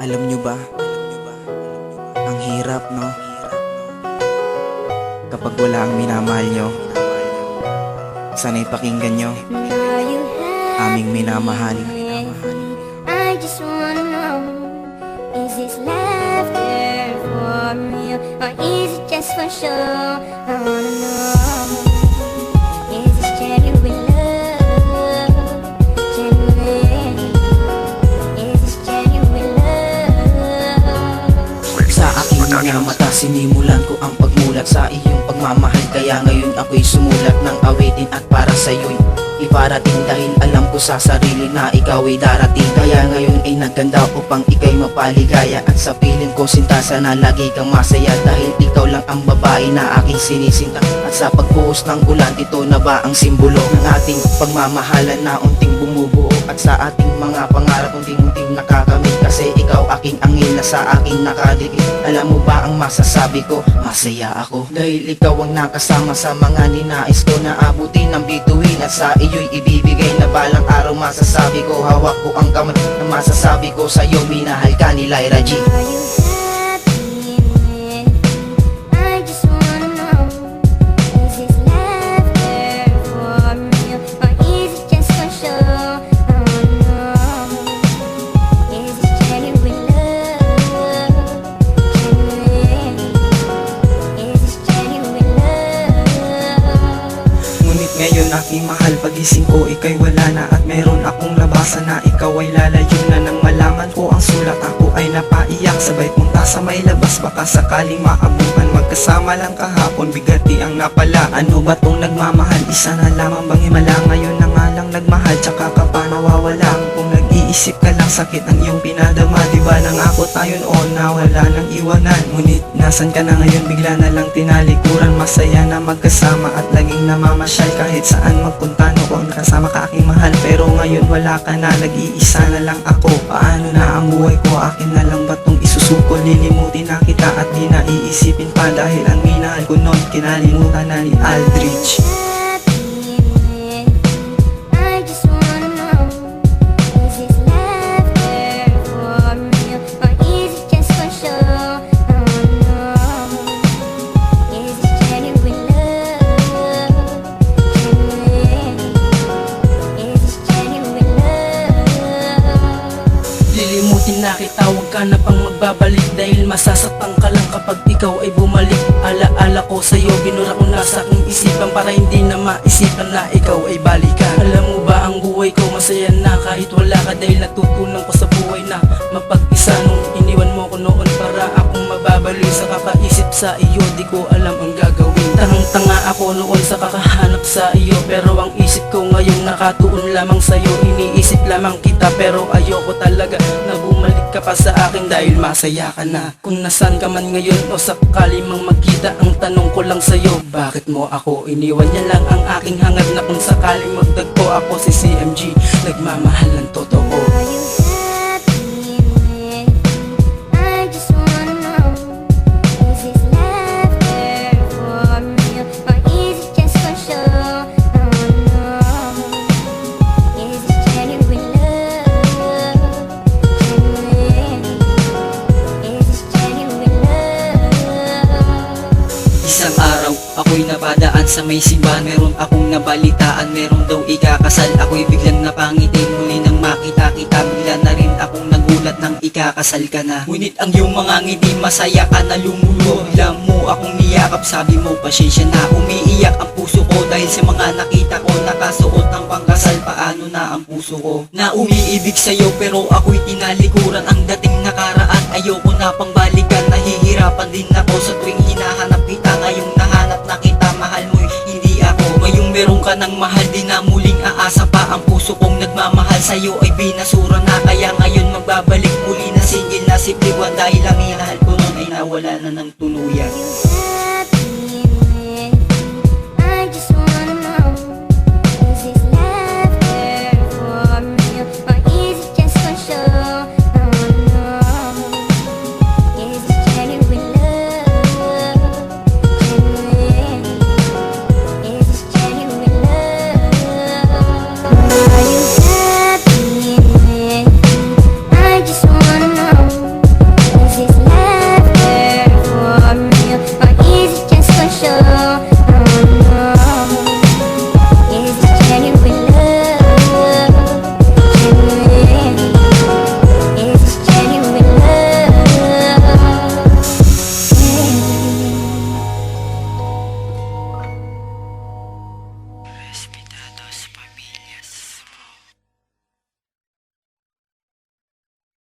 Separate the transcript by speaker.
Speaker 1: Alam nyo ba, ang hirap no, kapag wala ang minamahal nyo. Sana'y pakinggan nyo, aming minamahal.
Speaker 2: I just wanna know, is this laughter for real, or is it just for show? I wanna know, is this genuine love? Genuine, is this genuine love?
Speaker 1: Sa aking mga mata, sinimulan ko ang pagmulat sa iyong pagmamahal. Kaya ngayon ako'y sumulat ng awitin at para sa'yo'y iparating. Dahil alam ko sa sarili na ikaw ay darating. Kaya ngayon ay nagkanda upang ika'y mapaligaya. At sa piling ko sinta, sana lagi kang masaya. Dahil ikaw lang ang babae na aking sinisinta. At sa pagbuhos ng ulan, ito na ba ang simbolo ng ating pagmamahalan na unting bumubuo? At sa ating mga pangarap unting-unting nakakamit. Kasi ikaw aking angin na sa akin nakadikit. Alam mo ba ang masasabi ko? Masaya ako dahil ikaw ang nakasama sa mga ninais ko na abutin ng bituin. At sa iyo'y ibibigay na balang araw masasabi ko. Hawak ko ang kamay na masasabi ko sa'yo, minahal ka ni Lyra G.
Speaker 2: Are you happy with? I just wanna know, is this laughter for real, or is it just for show? I wanna know, is this genuine love? Genuine, is this genuine love?
Speaker 3: Ngunit ngayon aking mahal, pagising ko ika'y wala na. At meron akong labasan na ikaw ay lalayo na. Nang malaman ko ang sulat, ako ay napaiyak. Sabay punta sa may labas, baka sakaling maabutan. Magkasama lang kahapon, bigati ang napala. Ano ba tong nagmamahal? Isa na lamang bang himala? Ngayon na nga lang nagmahal, tsaka ka pa nawawala. Kung nag-iisip ka lang, sakit ang iyong pinadama. Diba nangako tayo noon na wala nang iwanan? Ngunit nasan ka na ngayon, bigla na lang tinalikuran. Masaya na magkasama at laging namamasyal. Kahit saan magpunta noon, kasama ka aking mahal. Pero ngayon wala ka na, nag-iisa na lang ako. Paano na ang buhay ko? Akin na lang ba tong isusuko? Lilimutin na kita at di na iisipin pa. Dahil ang minahal ko noon, kinalimutan na ni Aldrich.
Speaker 2: I just wanna know, is this laughter for real, or is it just for show? I wanna know, is this genuine love? Genuine, is this genuine love?
Speaker 4: Lilimutin na kita, huwag ka na pang magbabalik. Dahil masasaktan ka lang kapag ikaw ay bumalik. Alaala ko sa'yo, binura ko na sa aking isipan, para hindi na maisipan na ikaw ay balikan. Alam mo ba ang buhay ko masaya na kahit wala ka. Dahil natutunan ko sa buhay na mapag-isa. Nung iniwan mo ko noon, para akong mababaliw. Sa kakaisip sa iyo, di ko alam ang gagawin. Tanga ako noon sa kakahanap sa iyo, pero ang isip ko ngayong nakatuon lamang sa'yo. Iniisip lamang kita, pero ayoko talaga na bumalik ka pa sa akin. Dahil masaya ka na. Kung nasan ka man ngayon o sakali mang magkita, ang tanong ko lang sa'yo, bakit mo ako iniwan? Yan lang ang aking hangad, na kung sakaling magdagpo ako si CMG, nagmamahal ng totoo.
Speaker 2: Are you happy with? I just wanna know, is this laughter for real, or is it just for show? I wanna know, is this genuine love? Genuine, is this genuine love?
Speaker 3: Isang araw, ako'y napadaan sa may simbahan. Meron akong nabalitaan, meron daw ikakasal. Ako'y biglang napangiti, muli nang makita kita. Bigla na rin akong nagulat nang ikakasal ka na. Ngunit ang iyong mga ngiti, masaya ka na lumulo. Bigla mo akong niyakap, sabi mo pasensya na. Umiiyak ang puso ko dahil sa mga nakita ko. Nakasuot ng pangkasal, paano na ang puso ko? Na umiibig sa'yo pero ako'y tinalikuran. Ang dating nakaraan, ayoko na pang balikan. Nahihirapan din ako sa tuwing hinahanap kita. Ngayong nahanap na kita, mahal mo'y hindi ako. Ngayong meron ka ng mahal, di na muling aasa pa. Ang puso kong nagmamahal sa'yo ay binasura na. Kaya ngayon magbabalik muli na single na si Pliwan. Dahil ang inahal ko nun ay nawala na ng tuluyan.
Speaker 2: Are you happy with? I just wanna know, is this laughter for real, or is it just for show? I wanna know, is this genuine love? Genuine, is this genuine love? Are you happy with? I just wanna know, show.